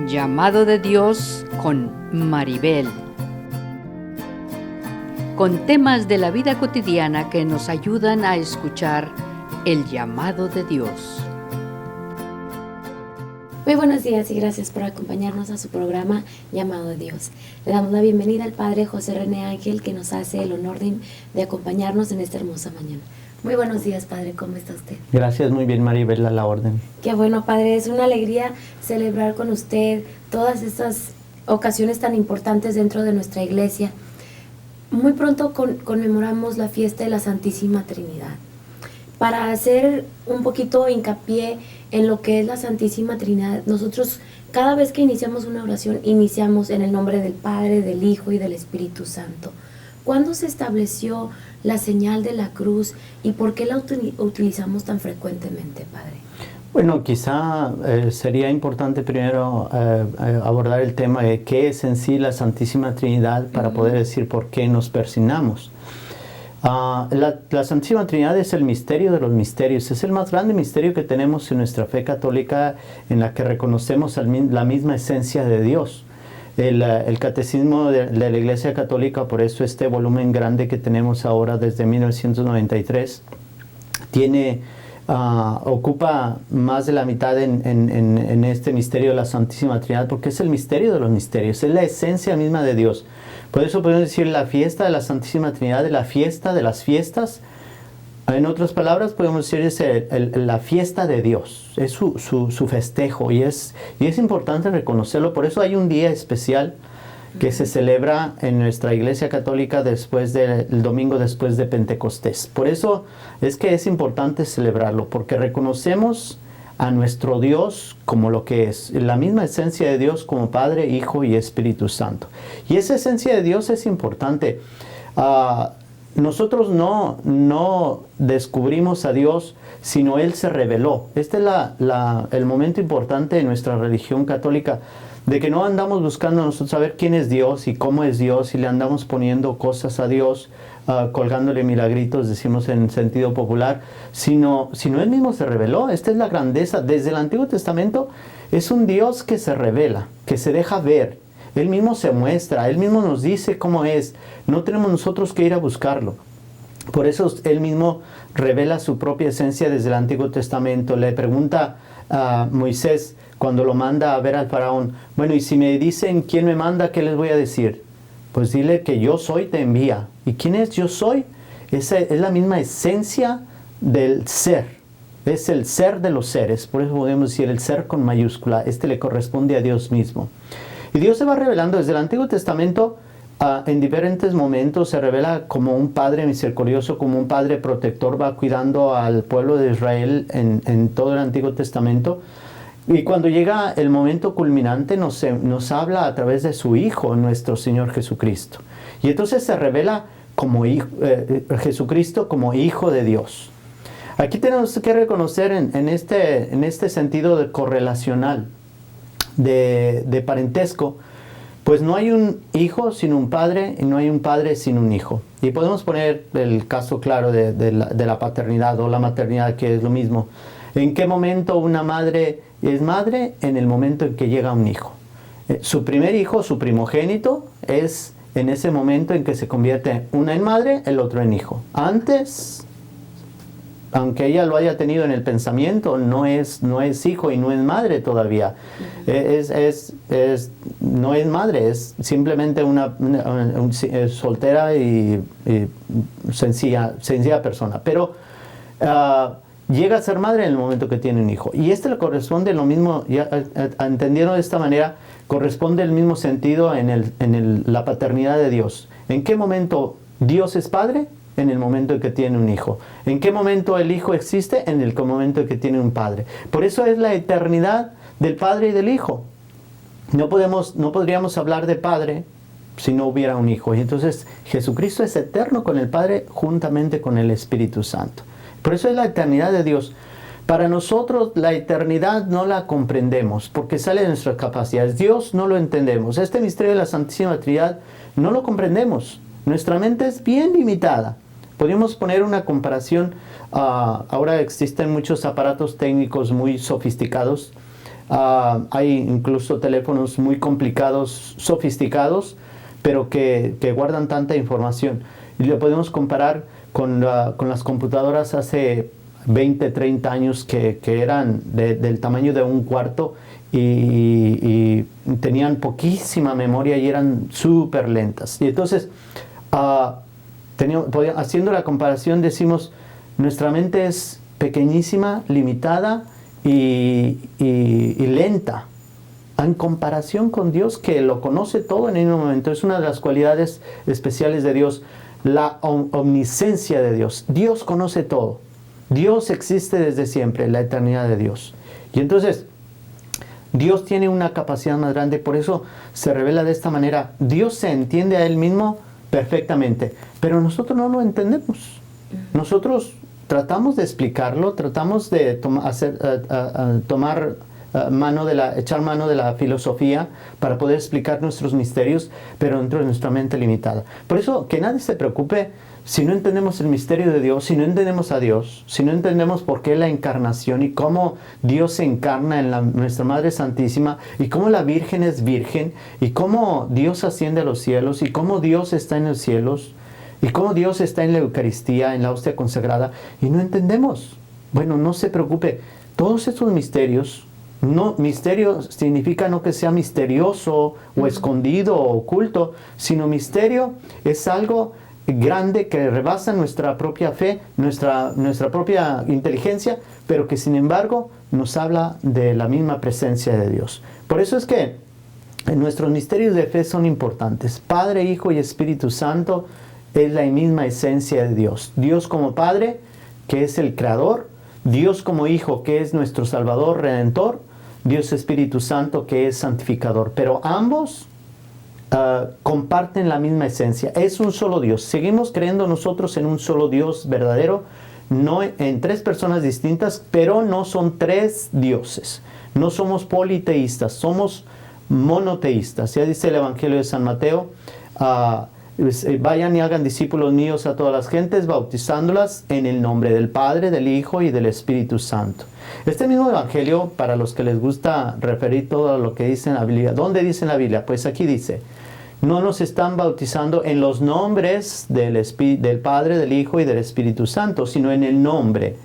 Llamado de Dios con Maribel. Con temas de la vida cotidiana que nos ayudan a escuchar el llamado de Dios. Muy buenos días y gracias por acompañarnos a su programa Llamado de Dios. Le damos la bienvenida al Padre José René Ángel, que nos hace el honor de acompañarnos en esta hermosa mañana. Muy buenos días, Padre, ¿cómo está usted? Gracias, muy bien, Maribel, a la orden. Qué bueno, Padre, es una alegría celebrar con usted todas estas ocasiones tan importantes dentro de nuestra iglesia. Muy pronto conmemoramos la fiesta de la Santísima Trinidad. Para hacer un poquito hincapié en lo que es la Santísima Trinidad, nosotros cada vez que iniciamos una oración, iniciamos en el nombre del Padre, del Hijo y del Espíritu Santo. ¿Cuándo se estableció la señal de la cruz y por qué la utilizamos tan frecuentemente, Padre? Bueno, quizá sería importante primero abordar el tema de qué es en sí la Santísima Trinidad para poder decir por qué nos persignamos. La Santísima Trinidad es el misterio de los misterios, es el más grande misterio que tenemos en nuestra fe católica, en la que reconocemos la misma esencia de Dios. El catecismo de la Iglesia Católica, por eso este volumen grande que tenemos ahora desde 1993, ocupa más de la mitad en este misterio de la Santísima Trinidad, porque es el misterio de los misterios, es la esencia misma de Dios. Por eso podemos decir la fiesta de la Santísima Trinidad, de la fiesta de las fiestas. En otras palabras, podemos decir es la fiesta de Dios, es su festejo, y es importante reconocerlo. Por eso hay un día especial que se celebra en nuestra Iglesia Católica el domingo después de Pentecostés. Por eso es que es importante celebrarlo, porque reconocemos a nuestro Dios como lo que es, la misma esencia de Dios como Padre, Hijo y Espíritu Santo. Y esa esencia de Dios es importante. Nosotros no descubrimos a Dios, sino Él se reveló. Este es el momento importante de nuestra religión católica, de que no andamos buscando nosotros saber quién es Dios y cómo es Dios, y le andamos poniendo cosas a Dios, colgándole milagritos, decimos en sentido popular, sino Él mismo se reveló. Esta es la grandeza. Desde el Antiguo Testamento es un Dios que se revela, que se deja ver. Él mismo se muestra, Él mismo nos dice cómo es. No tenemos nosotros que ir a buscarlo. Por eso Él mismo revela su propia esencia desde el Antiguo Testamento. Le pregunta a Moisés cuando lo manda a ver al faraón: bueno, y si me dicen quién me manda, ¿qué les voy a decir? Pues dile que yo soy, te envía. ¿Y quién es yo soy? Esa es la misma esencia del ser. Es el ser de los seres. Por eso podemos decir el ser con mayúscula. Este le corresponde a Dios mismo. Y Dios se va revelando desde el Antiguo Testamento. En diferentes momentos se revela como un Padre misericordioso, como un Padre protector, va cuidando al pueblo de Israel en todo el Antiguo Testamento. Y cuando llega el momento culminante nos habla a través de su Hijo, nuestro Señor Jesucristo. Y entonces se revela como Jesucristo como Hijo de Dios. Aquí tenemos que reconocer en este sentido de correlacional, de parentesco, pues no hay un hijo sin un padre y no hay un padre sin un hijo. Y podemos poner el caso claro de la paternidad o la maternidad, que es lo mismo. ¿En qué momento una madre es madre? En el momento en que llega un hijo. Su primer hijo, su primogénito, es en ese momento en que se convierte una en madre, el otro en hijo. Antes, aunque ella lo haya tenido en el pensamiento, no es hijo y no es madre todavía. No es madre, es simplemente una soltera y sencilla persona. Pero llega a ser madre en el momento que tiene un hijo. Y le corresponde lo mismo, ya entendiendo de esta manera, corresponde el mismo sentido en la paternidad de Dios. ¿En qué momento Dios es padre? En el momento en que tiene un hijo. ¿En qué momento el hijo existe? En el momento en que tiene un padre. Por eso es la eternidad del Padre y del Hijo. No podríamos hablar de Padre si no hubiera un Hijo. Y entonces Jesucristo es eterno con el Padre juntamente con el Espíritu Santo. Por eso es la eternidad de Dios. Para nosotros la eternidad no la comprendemos porque sale de nuestras capacidades. Dios no lo entendemos. Este misterio de la Santísima Trinidad no lo comprendemos. Nuestra mente es bien limitada. Podríamos poner una comparación. Ahora existen muchos aparatos técnicos muy sofisticados Hay incluso teléfonos muy complicados, sofisticados, pero que guardan tanta información. Y lo podemos comparar con las computadoras hace 20, 30 años que eran del tamaño de un cuarto y tenían poquísima memoria y eran súper lentas. Y entonces, haciendo la comparación, decimos, nuestra mente es pequeñísima, limitada y lenta, en comparación con Dios, que lo conoce todo en el mismo momento. Es una de las cualidades especiales de Dios, la omnisciencia de Dios. Dios conoce todo. Dios existe desde siempre, la eternidad de Dios. Y entonces, Dios tiene una capacidad más grande, por eso se revela de esta manera. Dios se entiende a Él mismo perfectamente, pero nosotros no lo entendemos. Nosotros tratamos de explicarlo, tratamos de echar mano de la filosofía para poder explicar nuestros misterios, pero dentro de nuestra mente limitada. Por eso, que nadie se preocupe si no entendemos el misterio de Dios, si no entendemos a Dios, si no entendemos por qué la encarnación y cómo Dios se encarna en nuestra Madre Santísima, y cómo la Virgen es virgen, y cómo Dios asciende a los cielos, y cómo Dios está en los cielos, y cómo Dios está en la Eucaristía, en la hostia consagrada, y no entendemos. Bueno, no se preocupe. Todos estos misterios, misterio significa no que sea misterioso o escondido o oculto, sino misterio es algo grande que rebasa nuestra propia fe, nuestra propia inteligencia, pero que sin embargo nos habla de la misma presencia de Dios. Por eso es que nuestros misterios de fe son importantes. Padre, Hijo y Espíritu Santo es la misma esencia de Dios. Dios como Padre, que es el Creador; Dios como Hijo, que es nuestro Salvador, Redentor; Dios Espíritu Santo, que es santificador. Pero ambos comparten la misma esencia. Es un solo Dios. Seguimos creyendo nosotros en un solo Dios verdadero, no en tres personas distintas, pero no son tres dioses. No somos politeístas, somos monoteístas. Ya dice el Evangelio de San Mateo, vayan y hagan discípulos míos a todas las gentes, bautizándolas en el nombre del Padre, del Hijo y del Espíritu Santo. Este mismo Evangelio, para los que les gusta referir todo lo que dice en la Biblia, ¿dónde dice en la Biblia? Pues aquí dice: no nos están bautizando en los nombres del Padre, del Hijo y del Espíritu Santo, sino en el nombre.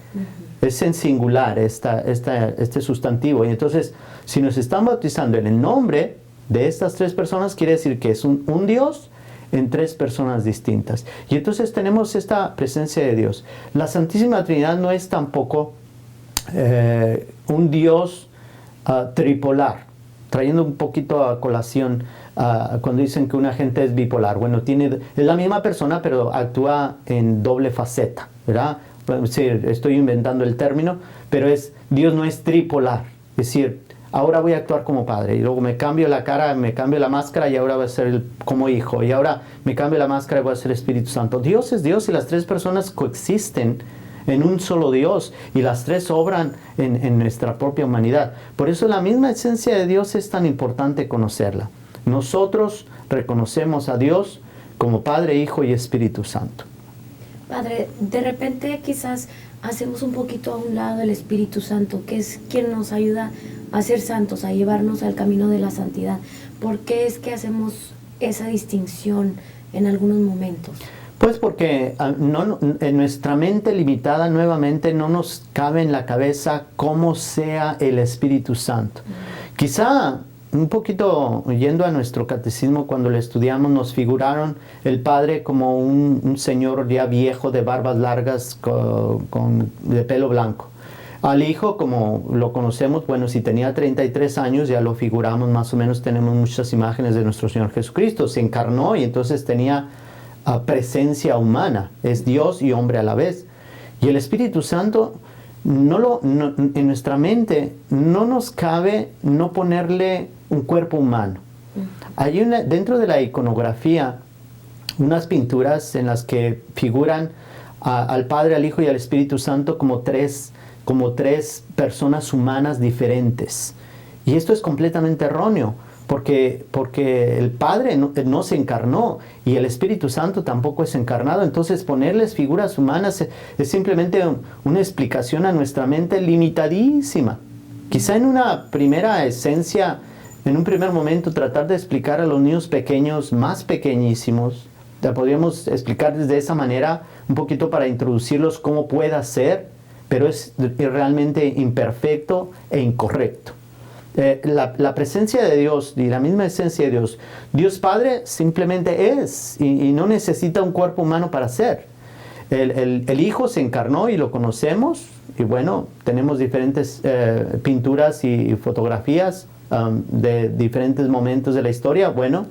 Es en singular este sustantivo. Y entonces, si nos están bautizando en el nombre de estas tres personas, quiere decir que es un Dios en tres personas distintas. Y entonces tenemos esta presencia de Dios. La Santísima Trinidad no es tampoco un Dios tripolar, trayendo un poquito a colación cuando dicen que una gente es bipolar. Bueno, es la misma persona, pero actúa en doble faceta, ¿verdad? Sí, estoy inventando el término, pero Dios no es tripolar. Es decir, ahora voy a actuar como padre, y luego me cambio la cara, me cambio la máscara, y ahora voy a ser como hijo, y ahora me cambio la máscara y voy a ser Espíritu Santo. Dios es Dios, y las tres personas coexisten en un solo Dios, y las tres obran en nuestra propia humanidad. Por eso la misma esencia de Dios es tan importante conocerla. Nosotros reconocemos a Dios como Padre, Hijo y Espíritu Santo. Padre, de repente quizás hacemos un poquito a un lado el Espíritu Santo, que es quien nos ayuda a ser santos, a llevarnos al camino de la santidad. ¿Por qué es que hacemos esa distinción en algunos momentos? Pues porque en nuestra mente limitada nuevamente no nos cabe en la cabeza cómo sea el Espíritu Santo. Quizá un poquito yendo a nuestro catecismo, cuando lo estudiamos, nos figuraron el Padre como un señor ya viejo de barbas largas de pelo blanco. Al Hijo, como lo conocemos, bueno, si tenía 33 años, ya lo figuramos más o menos, tenemos muchas imágenes de nuestro Señor Jesucristo. Se encarnó y entonces tenía presencia humana, es Dios y hombre a la vez. Y el Espíritu Santo, en nuestra mente no nos cabe no ponerle un cuerpo humano. Hay dentro de la iconografía unas pinturas en las que figuran al Padre, al Hijo y al Espíritu Santo como tres personas humanas diferentes. Y esto es completamente erróneo, porque el Padre no se encarnó y el Espíritu Santo tampoco es encarnado. Entonces ponerles figuras humanas es simplemente una explicación a nuestra mente limitadísima. Quizá en una primera esencia, en un primer momento, tratar de explicar a los niños pequeños, más pequeñísimos, podríamos explicarles de esa manera un poquito para introducirlos cómo pueda ser, pero es realmente imperfecto e incorrecto. La presencia de Dios y la misma esencia de Dios, Dios Padre simplemente es y no necesita un cuerpo humano para ser. El Hijo se encarnó y lo conocemos, y bueno, tenemos diferentes pinturas y fotografías de diferentes momentos de la historia, bueno,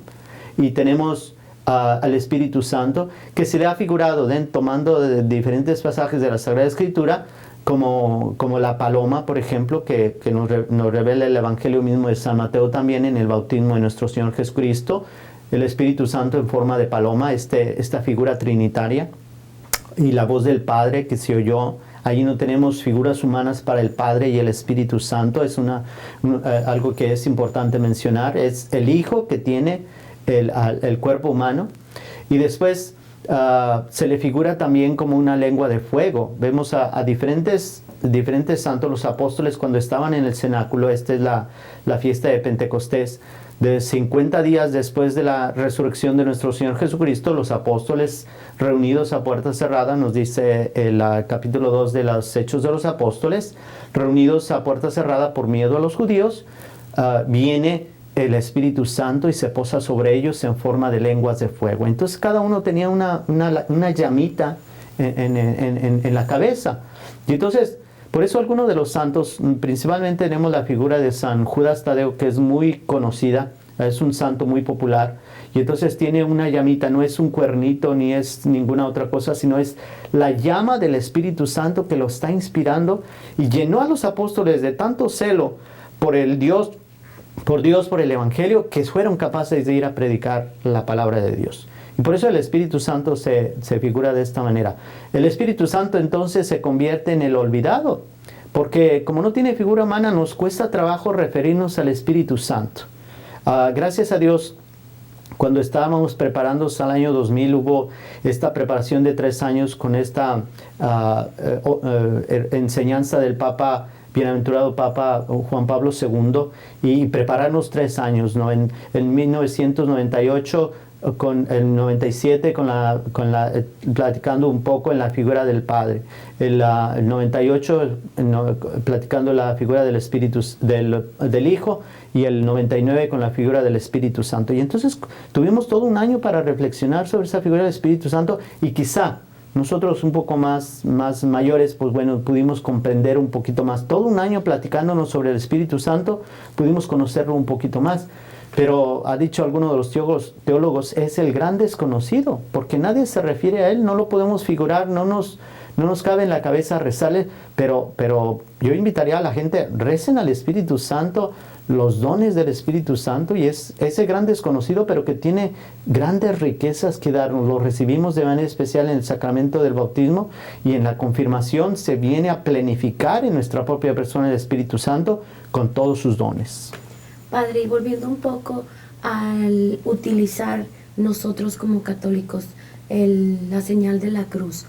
y tenemos al Espíritu Santo, que se le ha figurado tomando de diferentes pasajes de la Sagrada Escritura, como la paloma, por ejemplo, que nos revela el Evangelio mismo de San Mateo también en el bautismo de nuestro Señor Jesucristo, el Espíritu Santo en forma de paloma, esta figura trinitaria, y la voz del Padre que se oyó. Allí no tenemos figuras humanas para el Padre y el Espíritu Santo, es algo que es importante mencionar, es el Hijo que tiene el cuerpo humano, y después se le figura también como una lengua de fuego. Vemos a diferentes santos, los apóstoles, cuando estaban en el cenáculo. Esta es la fiesta de Pentecostés. De 50 días después de la resurrección de nuestro Señor Jesucristo, los apóstoles reunidos a puerta cerrada, nos dice el capítulo 2 de los Hechos de los Apóstoles, reunidos a puerta cerrada por miedo a los judíos, viene el Espíritu Santo y se posa sobre ellos en forma de lenguas de fuego. Entonces cada uno tenía una llamita en la cabeza. Y entonces, por eso algunos de los santos, principalmente tenemos la figura de San Judas Tadeo, que es muy conocida, es un santo muy popular, y entonces tiene una llamita, no es un cuernito ni es ninguna otra cosa, sino es la llama del Espíritu Santo que lo está inspirando y llenó a los apóstoles de tanto celo por Dios, por el Evangelio, que fueron capaces de ir a predicar la palabra de Dios. Y por eso el Espíritu Santo se figura de esta manera. El Espíritu Santo entonces se convierte en el olvidado, porque como no tiene figura humana, nos cuesta trabajo referirnos al Espíritu Santo. Gracias a Dios, cuando estábamos preparándonos al año 2000, hubo esta preparación de 3 años con esta enseñanza del Papa, bienaventurado Papa Juan Pablo II, y prepararnos 3 años, ¿no? En 1998, con el 97, platicando un poco en la figura del Padre, el 98 platicando la figura del Espíritu del Hijo, y el 99 con la figura del Espíritu Santo. Y entonces tuvimos todo un año para reflexionar sobre esa figura del Espíritu Santo, y quizá nosotros un poco más mayores, pues bueno, pudimos comprender un poquito más. Todo un año platicándonos sobre el Espíritu Santo, pudimos conocerlo un poquito más. Pero ha dicho alguno de los teólogos, es el gran desconocido, porque nadie se refiere a él, no lo podemos figurar, no nos cabe en la cabeza rezarle, pero yo invitaría a la gente, recen al Espíritu Santo, los dones del Espíritu Santo, y es ese gran desconocido, pero que tiene grandes riquezas que darnos. Lo recibimos de manera especial en el sacramento del bautismo, y en la confirmación se viene a plenificar en nuestra propia persona el Espíritu Santo con todos sus dones. Padre, y volviendo un poco al utilizar nosotros como católicos la señal de la cruz,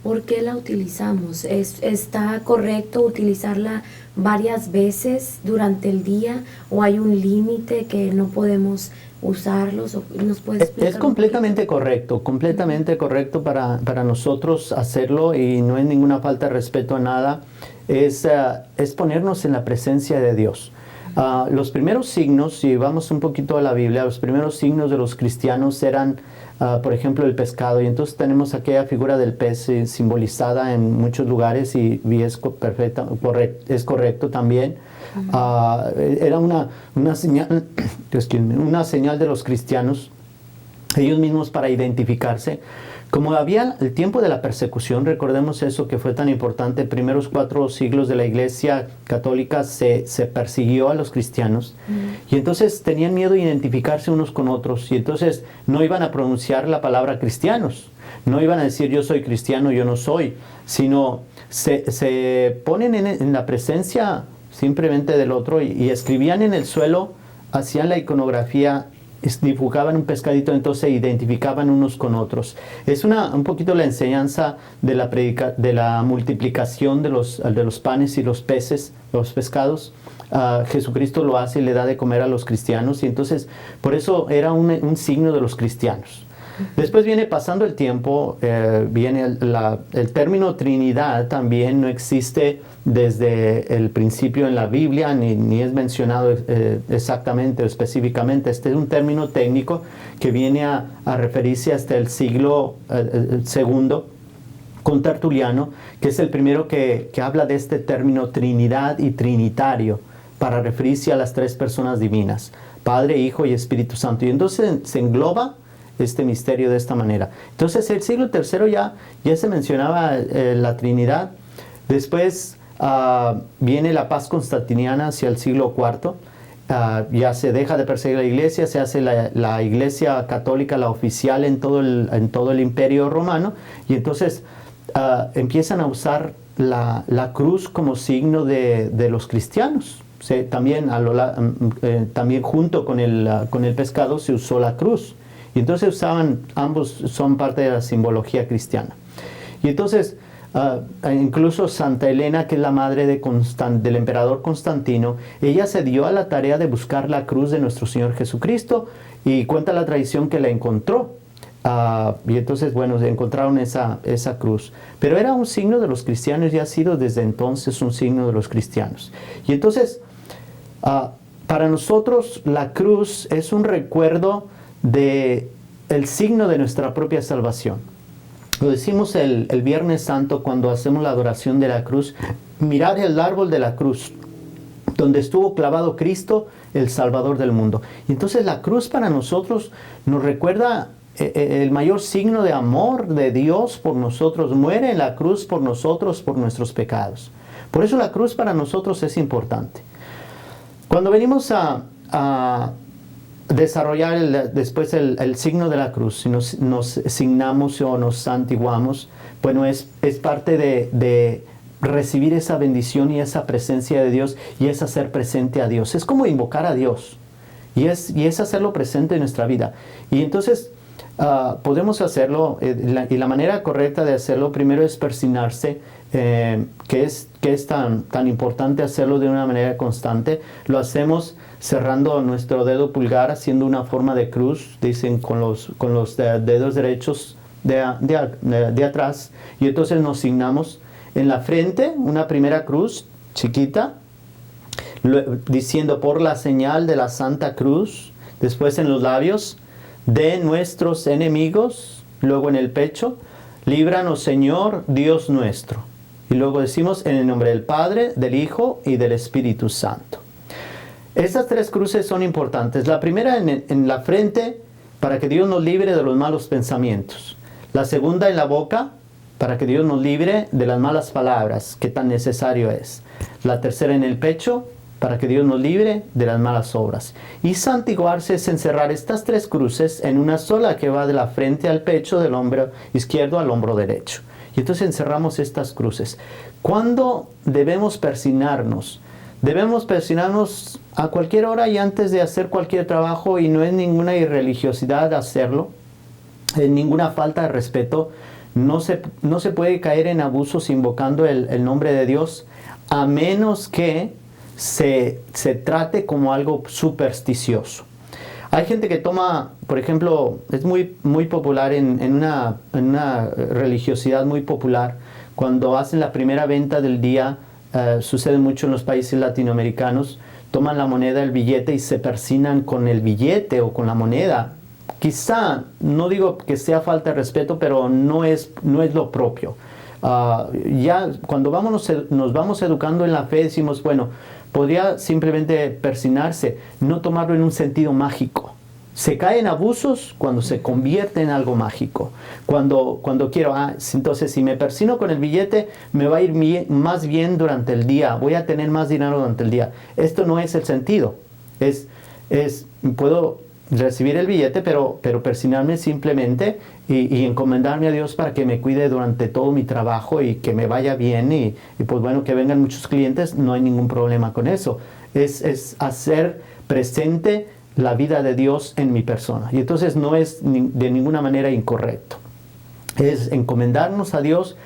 ¿por qué la utilizamos? ¿Está correcto utilizarla varias veces durante el día, o hay un límite que no podemos usarlos? ¿Nos puede explicar? Es completamente correcto para nosotros hacerlo, y no es ninguna falta de respeto a nada. Es ponernos en la presencia de Dios. Los primeros signos, si vamos un poquito a la Biblia, los primeros signos de los cristianos eran, por ejemplo, el pescado. Y entonces tenemos aquella figura del pez simbolizada en muchos lugares, y es correcto también. Era una señal, una señal de los cristianos, ellos mismos, para identificarse. Como había el tiempo de la persecución, recordemos eso que fue tan importante, primeros 4 siglos de la Iglesia Católica se persiguió a los cristianos, y entonces tenían miedo de identificarse unos con otros, y entonces no iban a pronunciar la palabra cristianos, no iban a decir yo soy cristiano, yo no soy, sino se ponen en la presencia simplemente del otro, y escribían en el suelo, hacían la iconografía, dibujaban un pescadito, entonces se identificaban unos con otros. Es un poquito la enseñanza de la multiplicación de los panes y los peces, los pescados. Jesucristo lo hace y le da de comer a los cristianos, y entonces por eso era un signo de los cristianos. Después viene pasando el tiempo, viene el término Trinidad también no existe desde el principio en la Biblia, ni es mencionado exactamente o específicamente. Este es un término técnico que viene a referirse hasta el siglo II con Tertuliano, que es el primero que habla de este término Trinidad y Trinitario para referirse a las tres personas divinas, Padre, Hijo y Espíritu Santo. Y entonces se engloba este misterio de esta manera. Entonces el siglo III ya se mencionaba la Trinidad. Después viene la paz constantiniana hacia el siglo IV. Ya se deja de perseguir la iglesia, se hace la iglesia católica la oficial en todo el imperio romano, y entonces empiezan a usar la cruz como signo de los cristianos. También junto con el pescado se usó la cruz. Y entonces ambos son parte de la simbología cristiana. Y entonces, incluso Santa Elena, que es la madre del emperador Constantino, ella se dio a la tarea de buscar la cruz de nuestro Señor Jesucristo, y cuenta la tradición que la encontró. Y entonces, bueno, se encontraron esa cruz. Pero era un signo de los cristianos y ha sido desde entonces un signo de los cristianos. Y entonces, para nosotros la cruz es un recuerdo de el signo de nuestra propia salvación. Lo decimos el Viernes Santo cuando hacemos la adoración de la cruz. Mirad el árbol de la cruz, donde estuvo clavado Cristo, el Salvador del mundo. Y entonces la cruz para nosotros nos recuerda el mayor signo de amor de Dios por nosotros. Muere en la cruz por nosotros, por nuestros pecados. Por eso la cruz para nosotros es importante. Cuando venimos a desarrollar después el signo de la cruz, si nos signamos o nos santiguamos, bueno, es parte de recibir esa bendición y esa presencia de Dios, y es hacer presente a Dios. Es como invocar a Dios, y es hacerlo presente en nuestra vida. Y entonces podemos hacerlo, y la manera correcta de hacerlo primero es persignarse, que es tan importante hacerlo de una manera constante. Lo hacemos cerrando nuestro dedo pulgar, haciendo una forma de cruz, dicen, con los dedos derechos de atrás, y entonces nos signamos en la frente, una primera cruz chiquita, diciendo: por la señal de la Santa Cruz. Después en los labios: de nuestros enemigos. Luego en el pecho: líbranos, Señor, Dios nuestro. Y luego decimos: en el nombre del Padre, del Hijo y del Espíritu Santo. Estas tres cruces son importantes. La primera en la frente, para que Dios nos libre de los malos pensamientos. La segunda en la boca, para que Dios nos libre de las malas palabras, que tan necesario es. La tercera en el pecho, para que Dios nos libre de las malas obras. Y santiguarse es encerrar estas tres cruces en una sola, que va de la frente al pecho, del hombro izquierdo al hombro derecho. Y entonces encerramos estas cruces. ¿Cuándo debemos persignarnos? Debemos persignarnos a cualquier hora y antes de hacer cualquier trabajo, y no es ninguna irreligiosidad hacerlo, ninguna falta de respeto. No se puede caer en abusos invocando el nombre de Dios, a menos que se trate como algo supersticioso. Hay gente que toma, por ejemplo, es muy popular en una religiosidad muy popular, cuando hacen la primera venta del día, sucede mucho en los países latinoamericanos, toman la moneda, el billete, y se persignan con el billete o con la moneda. Quizá, no digo que sea falta de respeto, pero no es lo propio. Ya cuando nos vamos educando en la fe, decimos, bueno, podría simplemente persignarse, no tomarlo en un sentido mágico. Se cae en abusos cuando se convierte en algo mágico. Cuando quiero, entonces si me persigno con el billete, me va a ir más bien durante el día, voy a tener más dinero durante el día. Esto no es el sentido. Puedo recibir el billete, pero persignarme simplemente y encomendarme a Dios para que me cuide durante todo mi trabajo y que me vaya bien, y pues bueno, que vengan muchos clientes, no hay ningún problema con eso. Es hacer presente la vida de Dios en mi persona, y entonces no es de ninguna manera incorrecto. Es encomendarnos a Dios,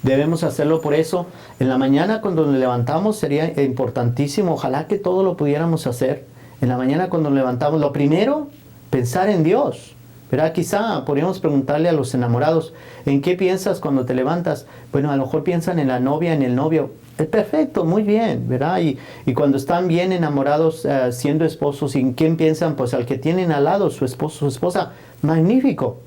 Debemos hacerlo por eso. En la mañana cuando nos levantamos sería importantísimo, ojalá que todo lo pudiéramos hacer. En la mañana cuando nos levantamos, lo primero, pensar en Dios. ¿Verdad? Quizá podríamos preguntarle a los enamorados, ¿en qué piensas cuando te levantas? Bueno, a lo mejor piensan en la novia, en el novio. Es perfecto, muy bien, ¿verdad? Y cuando están bien enamorados, siendo esposos, ¿en quién piensan? Pues al que tienen al lado, su esposo, su esposa. Magnífico.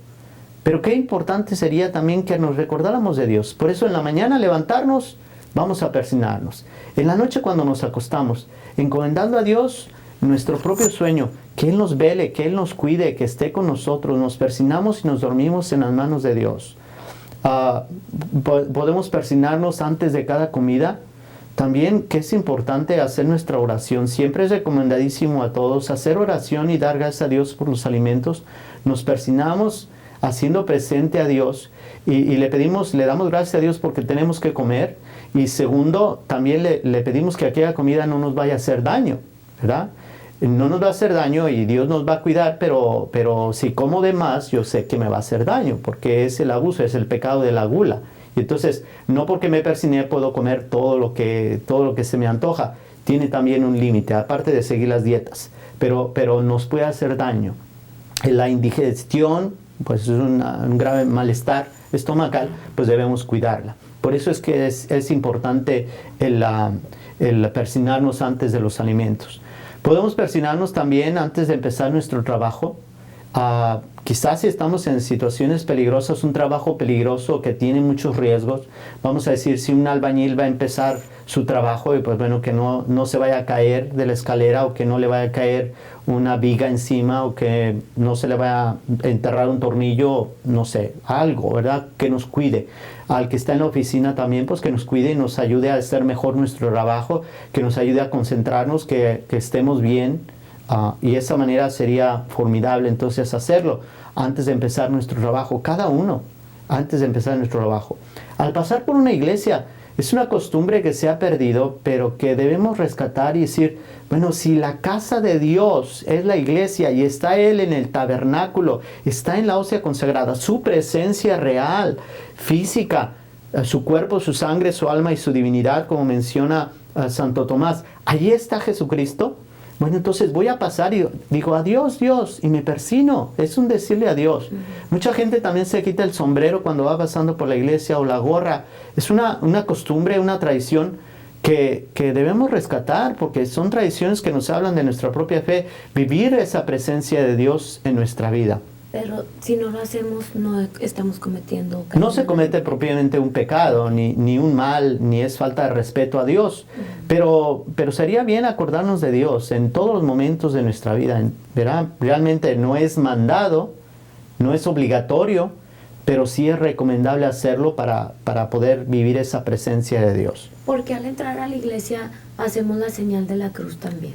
Pero qué importante sería también que nos recordáramos de Dios. Por eso en la mañana levantarnos, vamos a persignarnos. En la noche cuando nos acostamos, encomendando a Dios nuestro propio sueño, que Él nos vele, que Él nos cuide, que esté con nosotros, nos persignamos y nos dormimos en las manos de Dios. Podemos persignarnos antes de cada comida. También que es importante hacer nuestra oración. Siempre es recomendadísimo a todos hacer oración y dar gracias a Dios por los alimentos. Nos persignamos haciendo presente a Dios y le damos gracias a Dios porque tenemos que comer. Y segundo, también le pedimos que aquella comida no nos vaya a hacer daño, ¿verdad? No nos va a hacer daño y Dios nos va a cuidar, pero si como de más, yo sé que me va a hacer daño, porque es el abuso, es el pecado de la gula. Y entonces, no porque me persigné puedo comer todo lo que se me antoja. Tiene también un límite, aparte de seguir las dietas, pero nos puede hacer daño. La indigestión, pues es un grave malestar estomacal, pues debemos cuidarla. Por eso es que es importante el persignarnos antes de los alimentos. Podemos persignarnos también antes de empezar nuestro trabajo. Quizás si estamos en situaciones peligrosas, un trabajo peligroso que tiene muchos riesgos, vamos a decir, si un albañil va a empezar su trabajo y pues bueno, que no se vaya a caer de la escalera o que no le vaya a caer una viga encima o que no se le vaya a enterrar un tornillo, no sé, algo, ¿verdad? Que nos cuide. Al que está en la oficina también, pues que nos cuide y nos ayude a hacer mejor nuestro trabajo, que nos ayude a concentrarnos, que estemos bien. Y de esa manera sería formidable entonces hacerlo antes de empezar nuestro trabajo, cada uno antes de empezar nuestro trabajo. Al pasar por una iglesia, es una costumbre que se ha perdido, pero que debemos rescatar y decir, bueno, si la casa de Dios es la iglesia y está Él en el tabernáculo, está en la hostia consagrada, su presencia real, física, su cuerpo, su sangre, su alma y su divinidad, como menciona Santo Tomás, allí está Jesucristo. Bueno, entonces voy a pasar y digo, adiós Dios, y me persino. Es un decirle adiós. Mucha gente también se quita el sombrero cuando va pasando por la iglesia o la gorra. Es una costumbre, una tradición que debemos rescatar, porque son tradiciones que nos hablan de nuestra propia fe, vivir esa presencia de Dios en nuestra vida. Pero si no lo hacemos, no estamos cometiendo... No se comete propiamente un pecado, ni un mal, ni es falta de respeto a Dios. Pero sería bien acordarnos de Dios en todos los momentos de nuestra vida. ¿Verdad? Realmente no es mandado, no es obligatorio, pero sí es recomendable hacerlo para poder vivir esa presencia de Dios. Porque al entrar a la iglesia hacemos la señal de la cruz también.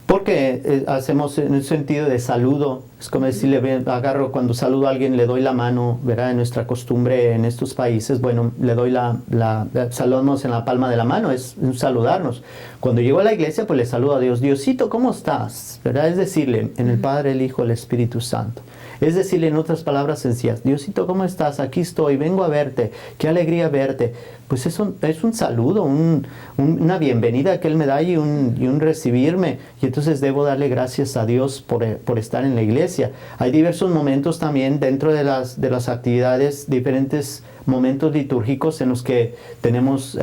Porque hacemos en el sentido de saludo. Es como decirle, agarro cuando saludo a alguien, le doy la mano, ¿verdad? En nuestra costumbre en estos países, bueno, le doy saludamos en la palma de la mano, es saludarnos. Cuando llego a la iglesia, pues le saludo a Dios. Diosito, ¿cómo estás? ¿Verdad? Es decirle, en el Padre, el Hijo, el Espíritu Santo. Es decirle en otras palabras sencillas, Diosito, ¿cómo estás? Aquí estoy, vengo a verte, qué alegría verte. Pues es un saludo, una bienvenida que Él me da y un recibirme. Y entonces debo darle gracias a Dios por estar en la iglesia. Hay diversos momentos también dentro de las actividades, diferentes momentos litúrgicos en los que tenemos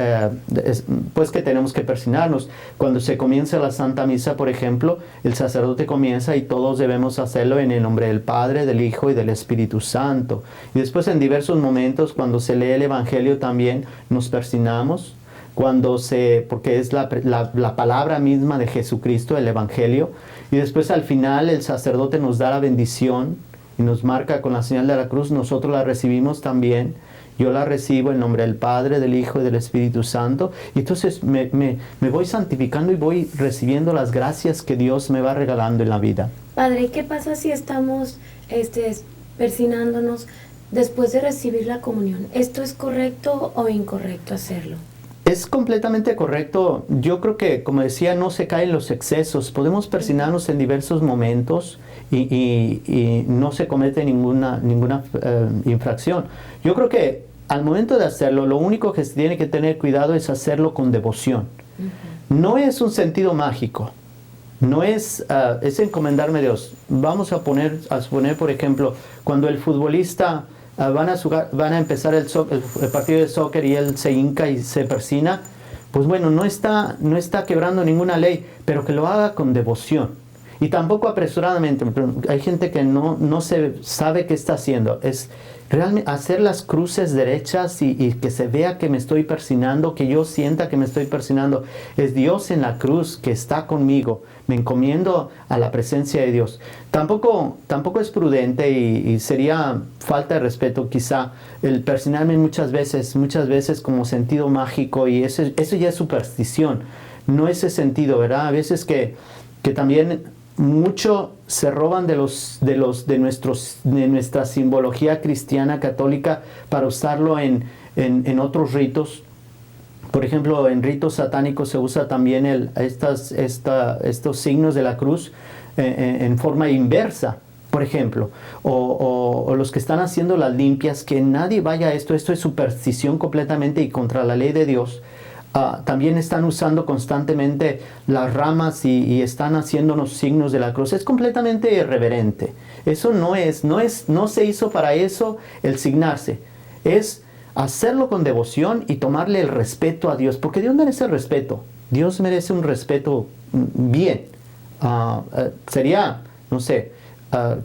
que persignarnos. Cuando se comienza la Santa Misa, por ejemplo, el sacerdote comienza y todos debemos hacerlo en el nombre del Padre, del Hijo y del Espíritu Santo. Y después en diversos momentos, cuando se lee el Evangelio también nos persignamos, porque es la palabra misma de Jesucristo, el Evangelio. Y después al final el sacerdote nos da la bendición y nos marca con la señal de la cruz, nosotros la recibimos también. Yo la recibo en nombre del Padre, del Hijo y del Espíritu Santo. Y entonces me voy santificando y voy recibiendo las gracias que Dios me va regalando en la vida. Padre, ¿qué pasa si estamos persignándonos después de recibir la comunión? ¿Esto es correcto o incorrecto hacerlo? Es completamente correcto. Yo creo que, como decía, no se caen los excesos. Podemos persignarnos en diversos momentos y no se comete ninguna infracción. Yo creo que al momento de hacerlo, lo único que se tiene que tener cuidado es hacerlo con devoción. No es un sentido mágico. No es, es encomendarme a Dios. Vamos a suponer, por ejemplo, cuando el futbolista van a empezar el partido de soccer y él se hinca y se persina, pues bueno, no está quebrando ninguna ley, pero que lo haga con devoción. Y tampoco apresuradamente. Hay gente que no se sabe qué está haciendo. Es realmente hacer las cruces derechas y que se vea que me estoy persinando, que yo sienta que me estoy persinando. Es Dios en la cruz que está conmigo. Me encomiendo a la presencia de Dios. Tampoco es prudente y sería falta de respeto quizá el persinarme muchas veces como sentido mágico, y eso ya es superstición. No ese sentido, ¿verdad? A veces que también mucho se roban de nuestra simbología cristiana católica para usarlo en otros ritos. Por ejemplo, en ritos satánicos se usa también estos signos de la cruz en forma inversa, por ejemplo. O los que están haciendo las limpias, que nadie vaya a esto es superstición completamente y contra la ley de Dios. También están usando constantemente las ramas y están haciéndonos signos de la cruz. Es completamente irreverente. Eso no se hizo para eso el signarse. Es hacerlo con devoción y tomarle el respeto a Dios, porque Dios merece el respeto. Dios merece un respeto bien. Sería, no sé,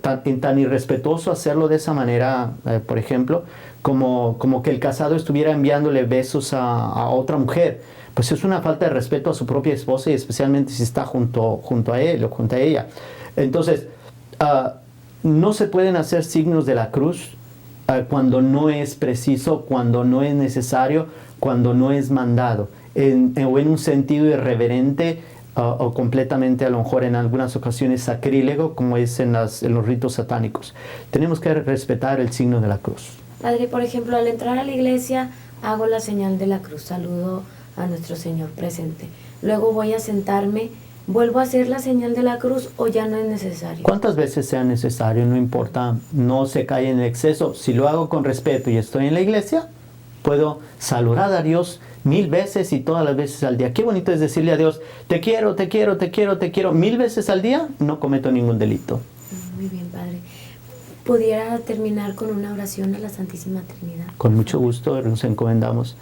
tan irrespetuoso hacerlo de esa manera, por ejemplo, como que el casado estuviera enviándole besos a otra mujer. Pues es una falta de respeto a su propia esposa, y especialmente si está junto a él o junto a ella. Entonces, no se pueden hacer signos de la cruz cuando no es preciso, cuando no es necesario, cuando no es mandado, o en un sentido irreverente, o completamente, a lo mejor en algunas ocasiones, sacrílego, como es en los ritos satánicos. Tenemos que respetar el signo de la cruz. Padre, por ejemplo, al entrar a la iglesia hago la señal de la cruz, saludo a nuestro Señor presente. Luego voy a sentarme, ¿vuelvo a hacer la señal de la cruz o ya no es necesario? ¿Cuántas veces sea necesario? No importa, no se cae en exceso. Si lo hago con respeto y estoy en la iglesia, puedo saludar a Dios 1000 veces y todas las veces al día. Qué bonito es decirle a Dios, te quiero, te quiero, te quiero, te quiero. 1000 veces al día, no cometo ningún delito. Muy bien, Padre. ¿Pudiera terminar con una oración a la Santísima Trinidad? Con mucho gusto nos encomendamos.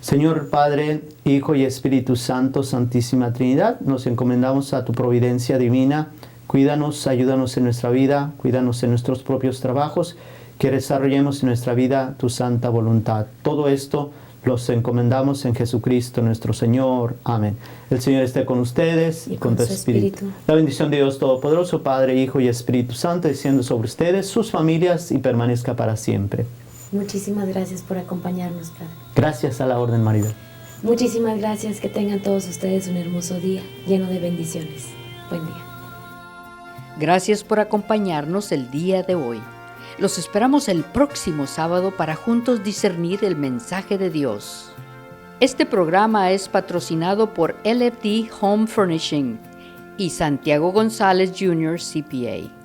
Señor Padre, Hijo y Espíritu Santo, Santísima Trinidad, nos encomendamos a tu providencia divina. Cuídanos, ayúdanos en nuestra vida, cuídanos en nuestros propios trabajos, que desarrollemos en nuestra vida tu santa voluntad. Todo esto los encomendamos en Jesucristo nuestro Señor. Amén. El Señor esté con ustedes y con tu espíritu. La bendición de Dios Todopoderoso, Padre, Hijo y Espíritu Santo, descienda sobre ustedes, sus familias, y permanezca para siempre. Muchísimas gracias por acompañarnos, Padre. Gracias a la Orden Maribel. Muchísimas gracias. Que tengan todos ustedes un hermoso día lleno de bendiciones. Buen día. Gracias por acompañarnos el día de hoy. Los esperamos el próximo sábado para juntos discernir el mensaje de Dios. Este programa es patrocinado por LFD Home Furnishing y Santiago González Jr. CPA.